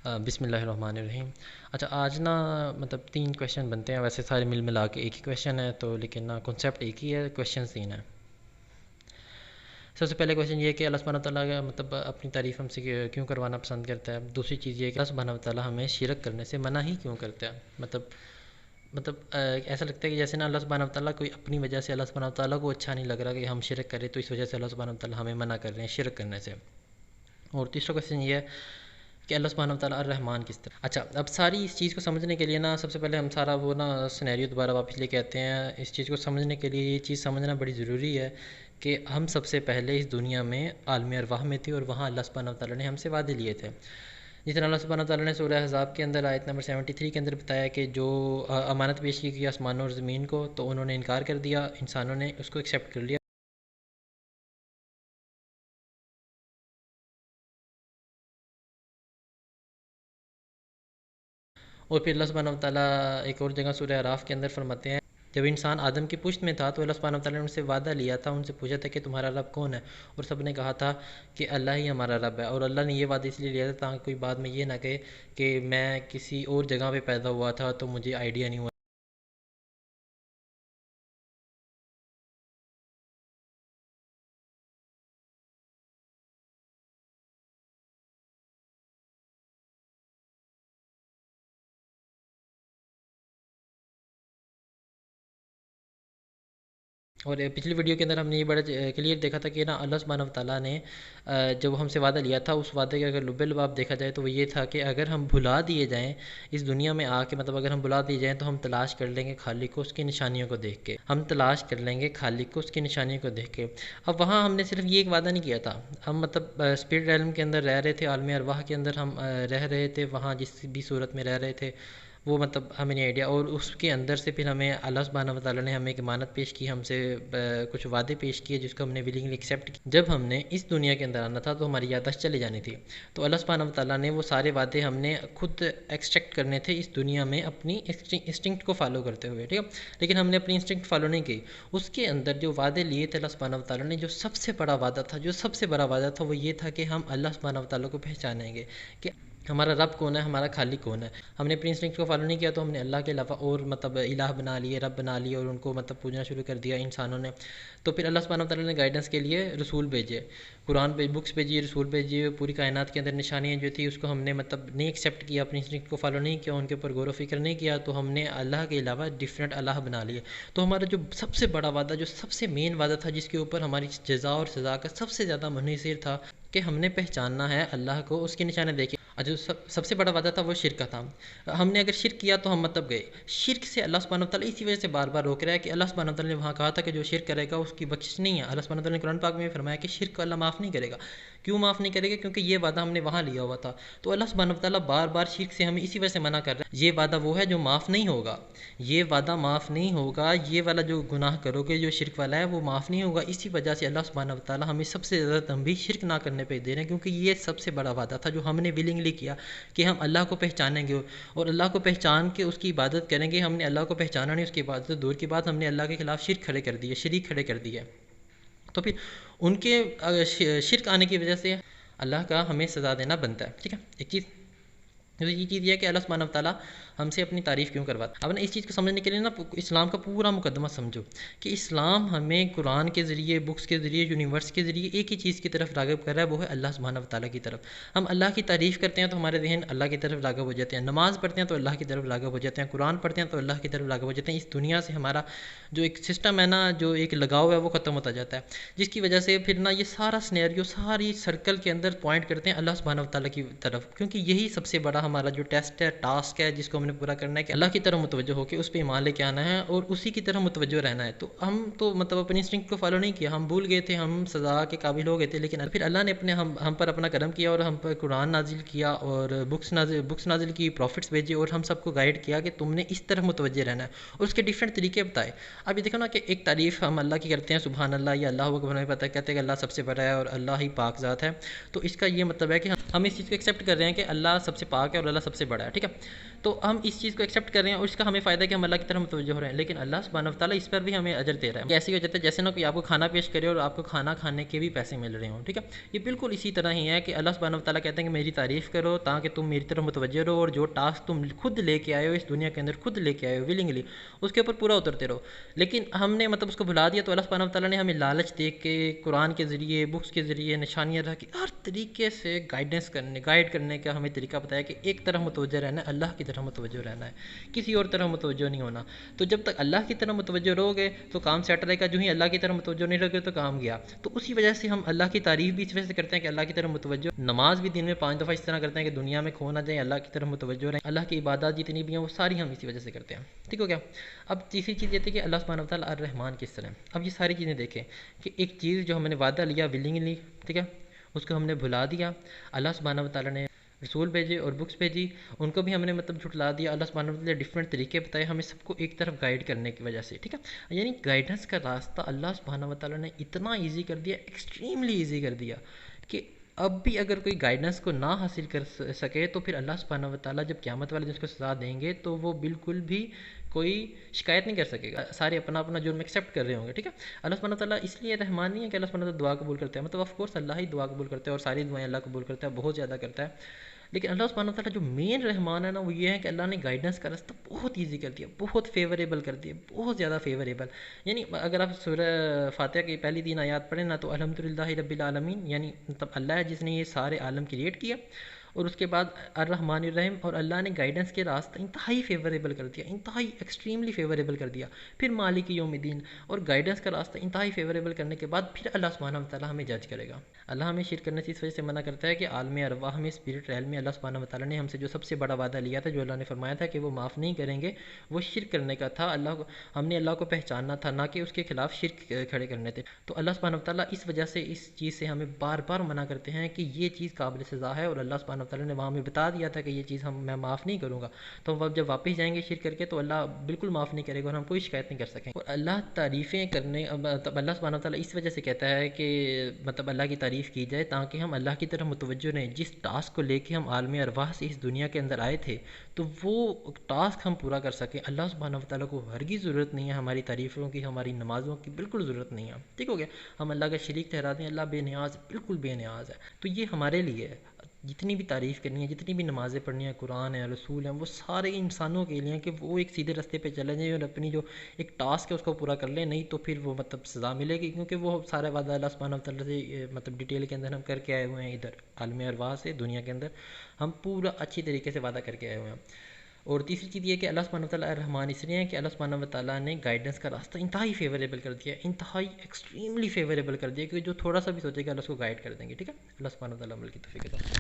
بسم اللہ الرحمن الرحیم۔ اچھا آج نا مطلب 3 کویشچن بنتے ہیں، ویسے سارے ملا کے ایک ہی کویشچن ہے تو، لیکن نا کنسیپٹ ایک ہی ہے، کویشچن 3 ہے۔ سب سے پہلے کویشچن یہ ہے کہ اللہ سبحانہ وتعالیٰ کا مطلب اپنی تعریف ہم سے کیوں کروانا پسند کرتا ہے۔ دوسری چیز یہ ہے کہ اللہ سبحانہ وتعالیٰ ہمیں شرک کرنے سے منع ہی کیوں کرتا ہے۔ مطلب ایسا لگتا ہے کہ جیسے نا اللہ سبحانہ وتعالیٰ کوئی اپنی وجہ سے، اللہ سبحانہ وتعالیٰ کو اچھا نہیں لگ رہا کہ ہم شرک کریں، تو اس وجہ سے اللہ سبحانہ وتعالیٰ ہمیں منع کر رہے ہیں شرک کرنے سے۔ اور تیسرا کویشچن یہ ہے کہ اللہ سبحانہ وتعالیٰ الرحمن کس طرح۔ اچھا اب ساری اس چیز کو سمجھنے کے لیے نا سب سے پہلے ہم سارا وہ نا سینیریو دوبارہ واپس لے کے آتے ہیں۔ اس چیز کو سمجھنے کے لیے یہ چیز سمجھنا بڑی ضروری ہے کہ ہم سب سے پہلے اس دنیا میں عالم ارواح میں تھے، اور وہاں اللہ سبحانہ وتعالیٰ نے ہم سے وعدے لیے تھے۔ جس طرح اللہ سبحانہ وتعالیٰ نے سورہ احزاب کے اندر آیت نمبر 73 کے اندر بتایا کہ جو امانت پیش کی گئی آسمانوں اور زمین کو، تو انہوں نے انکار کر دیا، انسانوں نے اس کو ایکسیپٹ کر لیا۔ اور پھر اللہ سبحانہ وتعالیٰ ایک اور جگہ سورہ اعراف کے اندر فرماتے ہیں، جب انسان آدم کی پشت میں تھا تو اللہ سبحانہ وتعالیٰ نے ان سے وعدہ لیا تھا، ان سے پوچھا تھا کہ تمہارا رب کون ہے، اور سب نے کہا تھا کہ اللہ ہی ہمارا رب ہے۔ اور اللہ نے یہ وعدہ اس لیے لیا تھا تاکہ کوئی بعد میں یہ نہ کہے کہ میں کسی اور جگہ پہ پیدا ہوا تھا تو مجھے آئیڈیا نہیں ہوا۔ اور پچھلی ویڈیو کے اندر ہم نے یہ بڑا کلیئر دیکھا تھا کہ نا اللہ سبحانہ وتعالیٰ نے جب ہم سے وعدہ لیا تھا، اس وعدے کا اگر لب لباب دیکھا جائے تو وہ یہ تھا کہ اگر ہم بھلا دیے جائیں اس دنیا میں آ کے، مطلب اگر ہم بھلا دیے جائیں تو ہم تلاش کر لیں گے خالق کو اس کی نشانیوں کو دیکھ کے، ہم تلاش کر لیں گے خالق کو اس کی نشانیوں کو دیکھ کے۔ اب وہاں ہم نے صرف یہ ایک وعدہ نہیں کیا تھا، ہم مطلب اسپرٹ ریلم کے اندر رہ رہے تھے، عالم ارواح کے اندر ہم رہ رہے تھے، وہاں جس بھی صورت میں رہ رہے تھے وہ مطلب ہمیں نہیں آئیڈیا، اور اس کے اندر سے پھر ہمیں اللہ سبحانہ وتعالیٰ نے ہمیں ایک امانت پیش کی، ہم سے کچھ وعدے پیش کیے جس کو ہم نے ولنگلی ایکسیپٹ کیا۔ جب ہم نے اس دنیا کے اندر آنا تھا تو ہماری یادداشت چلے جانی تھی، تو اللہ سبحانہ وتعالیٰ نے وہ سارے وعدے ہم نے خود ایکسٹریکٹ کرنے تھے اس دنیا میں اپنی انسٹنکٹ کو فالو کرتے ہوئے، ٹھیک ہے، لیکن ہم نے اپنی انسٹنکٹ فالو نہیں کی۔ اس کے اندر جو وعدے لیے تھے اللہ سبحانہ وتعالیٰ نے، جو سب سے بڑا وعدہ تھا، وہ یہ تھا کہ ہم اللہ سبحانہ وتعالیٰ کو پہچانیں گے کہ ہمارا رب کون ہے، ہمارا خالق کون ہے۔ ہم نے اپنی انسٹنکٹ کو فالو نہیں کیا تو ہم نے اللہ کے علاوہ اور مطلب الہ بنا لیے، رب بنا لیے، اور ان کو مطلب پوجنا شروع کر دیا انسانوں نے۔ تو پھر اللہ سبحانہ وتعالیٰ نے گائیڈنس کے لیے رسول بھیجے، قرآن پہ بکس بھیجی، رسول بھیجیے، پوری کائنات کے اندر نشانیاں جو تھی اس کو ہم نے مطلب نہیں ایکسیپٹ کیا، اپنی انسٹنکٹ کو فالو نہیں کیا، ان کے اوپر غور و فکر نہیں کیا، تو ہم نے اللہ کے علاوہ ڈفرینٹ الہ بنا لیے۔ تو ہمارا جو سب سے بڑا وعدہ، جو سب سے مین وعدہ تھا، جس کے اوپر ہماری جزا اور سزا کا سب سے زیادہ منحصر تھا کہ ہم نے پہچاننا ہے اللہ کو، اس کے نشانے دیکھے۔ جو سب سے بڑا وعدہ تھا وہ شرک کا تھا۔ ہم نے اگر شرک کیا تو ہم مطلب گئے شرک سے۔ اللہ سبحانہ وتعالیٰ اسی وجہ سے بار بار روک رہا ہے کہ اللہ سبحانہ وتعالیٰ نے وہاں کہا تھا کہ جو شرک کرے گا اس کی بخشش نہیں ہے۔ اللہ سبحانہ وتعالیٰ نے قرآن پاک میں فرمایا کہ شرک کو اللہ معاف نہیں کرے گا۔ کیوں معاف نہیں کرے گا؟ کیونکہ یہ وعدہ ہم نے وہاں لیا ہوا تھا۔ تو اللہ سبحانہ وتعالیٰ بار بار شرک سے ہمیں اسی وجہ سے منع کر رہا ہے، یہ وعدہ وہ ہے جو معاف نہیں ہوگا، یہ وعدہ معاف نہیں ہوگا، یہ والا جو گناہ کرو گے جو شرک والا ہے وہ معاف نہیں ہوگا۔ اسی وجہ سے اللہ سبحانہ وتعالیٰ ہمیں سب سے زیادہ تنبیہ شرک نہ کرنے پہ دے رہے ہیں، کیونکہ یہ سب سے بڑا وعدہ تھا جو ہم نے ولنگلی کیا کہ ہم اللہ کو پہچانیں گے، اور اللہ کو پہچان کے اس کی عبادت کریں گے۔ ہم نے اللہ کو پہچانا نہیں، اس کی عبادت دور کی بات، ہم نے اللہ کے خلاف شرک کھڑے کر دیے، شریک کھڑے کر دیے۔ تو پھر ان کے شرک آنے کی وجہ سے اللہ کا ہمیں سزا دینا بنتا ہے، ٹھیک ہے۔ ایک چیز یہ چیز یہ ہے کہ اللہ سبحانہ وتعالیٰ ہم سے اپنی تعریف کیوں کرواتا ہے۔ اب نا اس چیز کو سمجھنے کے لیے نا اسلام کا پورا مقدمہ سمجھو کہ اسلام ہمیں قرآن کے ذریعے، بکس کے ذریعے، یونیورس کے ذریعے ایک ہی چیز کی طرف راغب کر رہا ہے، وہ ہے اللہ سبحانہ وتعالیٰ کی طرف۔ ہم اللہ کی تعریف کرتے ہیں تو ہمارے ذہن اللہ کی طرف راغب ہو جاتے ہیں، نماز پڑھتے ہیں تو اللہ کی طرف راغب ہو جاتے ہیں، قرآن پڑھتے ہیں تو اللہ کی طرف راغب ہو جاتے ہیں۔ اس دنیا سے ہمارا جو ایک سسٹم ہے نا، جو ایک لگاؤ ہے وہ ختم ہوتا جاتا ہے، جس کی وجہ سے پھر نا یہ سارا سینیریو، ساری سرکل کے اندر پوائنٹ کرتے ہیں اللہ سبحانہ وتعالیٰ کی طرف، کیونکہ یہی سب سے بڑا ہمارا جو ٹیسٹ ہے، ٹاسک ہے، جس کو ہم نے پورا کرنا ہے کہ اللہ کی طرف متوجہ ہو کے اس پہ ایمان لے کے آنا ہے اور اسی کی طرف متوجہ رہنا ہے۔ تو ہم تو مطلب اپنی انسٹنکٹ کو فالو نہیں کیا، ہم بھول گئے تھے، ہم سزا کے قابل ہو گئے تھے، لیکن پھر اللہ نے ہم پر اپنا کرم کیا اور ہم پر قرآن نازل کیا اور بکس نازل کی، پروفٹس بھیجے، اور ہم سب کو گائیڈ کیا کہ تم نے اس طرف متوجہ رہنا ہے، اور اس کے ڈفرینٹ طریقے بتائے۔ اب یہ دیکھو نا کہ ایک تعریف ہم اللہ کی کرتے ہیں، سبحان اللہ یا اللہ اکبر، ہمیں پتہ ہے کہتے ہیں کہ اللہ سب سے بڑا ہے اور اللہ ہی پاک ذات ہے، تو اس کا یہ مطلب ہے کہ ہم اس چیز کو ایکسیپٹ کر رہے ہیں کہ اللہ سب سے پاک ہے اور اللہ سب سے بڑا ہے، ٹھیک ہے۔ تو ہم اس چیز کو ایکسیپٹ کر رہے ہیں اور اس کا ہمیں فائدہ ہے کہ ہم اللہ کی طرف متوجہ ہو رہے ہیں، لیکن اللہ سبحانہ وتعالیٰ اس پر بھی ہمیں اجر دے رہا ہے. ایسی ہو جاتا ہے جیسے نا کوئی آپ کو کھانا پیش کرے اور آپ کو کھانا کھانے کے بھی پیسے مل رہے ہوں. ٹھیک ہے، یہ بالکل اسی طرح ہی ہے کہ اللہ سبحانہ وتعالیٰ کہتے ہیں کہ میری تعریف کرو تاکہ تم میری طرف متوجہ رہو، اور جو ٹاسک تم خود لے کے آئے ہو اس دنیا کے اندر، خود لے کے آئے ہو ولنگلی، اس کے اوپر پورا اترتے رہو. لیکن ہم نے مطلب اس کو بھلا دیا، تو اللہ سبحانہ وتعالیٰ نے ہمیں لالچ دے کے قرآن کے ذریعے، بکس کے ذریعے، نشانیاں رکھ کے ہر طریقے سے گائیڈ کرنے کا ہمیں طریقہ بتایا کہ ایک طرف متوجہ رہنا ہے، اللہ کی طرف متوجہ رہنا ہے، کسی اور طرف متوجہ نہیں ہونا. تو جب تک اللہ کی طرف متوجہ رہو گے تو کام سیٹ رہے گا، جو ہی اللہ کی طرف متوجہ نہیں رہو گے تو کام گیا. تو اسی وجہ سے ہم اللہ کی تعریف بھی اس وجہ سے کرتے ہیں کہ اللہ کی طرف متوجہ. نماز بھی دن میں 5 دفعہ اس طرح کرتے ہیں کہ دنیا میں کھو نہ جائیں، اللہ کی طرف متوجہ رہیں. اللہ کی عبادات جتنی بھی ہیں وہ ساری ہم اسی وجہ سے کرتے ہیں. ٹھیک ہو گیا. اب تیسری چیز یہ تھی کہ اللہ سبحانہ وتعالیٰ الرحمن کس طرح. اب یہ ساری چیزیں دیکھیں کہ ایک چیز جو ہم نے وعدہ لیا ولنگلی، ٹھیک ہے، اس کو ہم نے بھلا دیا. اللہ سبحانہ وتعالیٰ نے رسول بھیجے اور بکس بھیجی، ان کو بھی ہم نے مطلب جھٹلا دیا. اللہ سبحانہ وتعالیٰ نے ڈفرینٹ طریقے بتائے ہمیں سب کو ایک طرف گائیڈ کرنے کی وجہ سے. ٹھیک ہے، یعنی گائیڈنس کا راستہ اللہ سبحانہ وتعالیٰ نے اتنا ایزی کر دیا، ایکسٹریملی ایزی کر دیا کہ اب بھی اگر کوئی گائیڈنس کو نہ حاصل کر سکے تو پھر اللہ سبحانہ وتعالیٰ جب قیامت والے دن اس کو سزا دیں گے تو وہ بالکل بھی کوئی شکایت نہیں کر سکے گا. سارے اپنا اپنا جرم ایکسیپٹ کر رہے ہوں گے. ٹھیک ہے، اللہ سبحانہ وتعالیٰ اس لیے رحمان نہیں ہے کہ اللہ سبحانہ وتعالیٰ دعا قبول کرتا ہے، مطلب آف کورس اللہ ہی دعا قبول کرتا ہے اور ساری دعائیں اللہ قبول کرتا ہے، بہت زیادہ کرتا ہے. لیکن اللہ سبحانہ وتعالیٰ جو مین رحمان ہے نا، وہ یہ ہے کہ اللہ نے گائیڈنس کا راستہ بہت ایزی کر دیا، بہت فیوریبل کر دیا، بہت زیادہ فیوریبل. یعنی اگر آپ سورہ فاتحہ کی پہلی 3 آیات پڑھیں نا تو الحمدللہ رب العالمین، یعنی مطلب اللہ ہے جس نے یہ سارے عالم کریٹ کیا، اور اس کے بعد الرحمن الرحیم، اور اللہ نے گائیڈنس کے راستہ انتہائی فیوریبل کر دیا، انتہائی ایکسٹریملی فیوریبل کر دیا. پھر مالک یوم الدین، اور گائیڈنس کا راستہ انتہائی فیوریبل کرنے کے بعد پھر اللہ سبحانہ وتعالیٰ ہمیں جج کرے گا. اللہ ہمیں شرک کرنے سے اس وجہ سے منع کرتا ہے کہ عالم ارواح میں، اسپرٹ ریل میں اللہ سبحانہ وتعالیٰ نے ہم سے جو سب سے بڑا وعدہ لیا تھا، جو اللہ نے فرمایا تھا کہ وہ معاف نہیں کریں گے، وہ شرک کرنے کا تھا. ہم نے اللہ کو پہچاننا تھا، نہ کہ اس کے خلاف شرک کھڑے کرنے تھے. تو اللہ سبحانہ وتعالیٰ اس وجہ سے اس چیز سے ہمیں بار بار منع کرتے ہیں کہ یہ چیز قابل سزا ہے، اور اللہ سبحانہ وتعالیٰ نے وہاں میں بتا دیا تھا کہ یہ چیز میں معاف نہیں کروں گا. تو ہم جب واپس جائیں گے شرک کر کے تو اللہ بالکل معاف نہیں کرے گا اور ہم کوئی شکایت نہیں کر سکیں. اور اللہ تعریفیں کرنے، مطلب اللہ سبحانہ وتعالیٰ اس وجہ سے کہتا ہے کہ مطلب اللہ کی تعریف کی جائے تاکہ ہم اللہ کی طرف متوجہ رہیں. جس ٹاسک کو لے کے ہم عالم ارواح سے اس دنیا کے اندر آئے تھے تو وہ ٹاسک ہم پورا کر سکیں. اللہ سبحانہ وتعالیٰ کو ہرگز ضرورت نہیں ہے ہماری تعریفوں کی، ہماری نمازوں کی بالکل ضرورت نہیں ہے. ٹھیک ہو گیا. ہم اللہ کا شریک ٹھہرا دیں، اللہ بے نیاز، بالکل بے نیاز ہے. تو یہ ہمارے لیے ہے، جتنی بھی تعریف کرنی ہے، جتنی بھی نمازیں پڑھنی ہیں، قرآن ہے، رسول ہیں، وہ سارے انسانوں کے لیے ہیں کہ وہ ایک سیدھے راستے پہ چلے جائیں اور اپنی جو ایک ٹاسک ہے اس کو پورا کر لیں. نہیں تو پھر وہ مطلب سزا ملے گی، کیونکہ وہ سارے وعدہ اللہ سبحانہ وتعالیٰ سے مطلب ڈیٹیل کے اندر ہم کر کے آئے ہوئے ہیں. ادھر عالم ارواح سے دنیا کے اندر ہم پورا اچھی طریقے سے وعدہ کر کے آئے ہوئے ہیں. اور تیسری چیز یہ کہ اللہ سبحانہ وتعالیٰ الرحمن اس لیے ہے کہ اللہ سبحانہ وتعالیٰ نے گائیڈنس کا راستہ انتہائی فیوریبل کر دیا، انتہائی ایکسٹریملی فیوریبل کر دیا کہ جو تھوڑا سا بھی سوچے گا اللہ اس کو گائیڈ کر دیں گے. ٹھیک ہے، اللہ سبحانہ وتعالیٰ عمل کی توفیق عطا فرمائے.